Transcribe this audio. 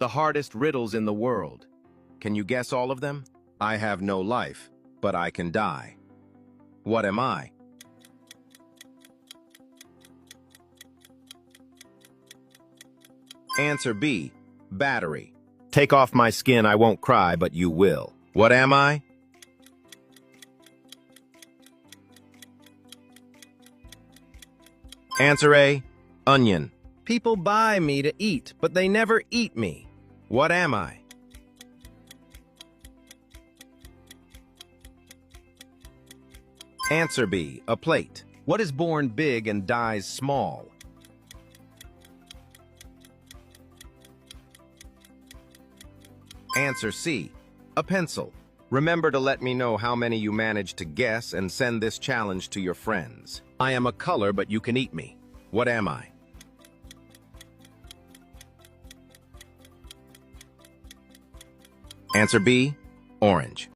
The hardest riddles in the world. Can you guess all of them? I have no life, but I can die. What am I? Answer B, battery. Take off my skin, I won't cry, but you will. What am I? Answer A, onion. People buy me to eat, but they never eat me. What am I? Answer B, a plate. What is born big and dies small? Answer C, a pencil. Remember to let me know how many you managed to guess and send this challenge to your friends. I am a color, but you can eat me. What am I? Answer B, orange.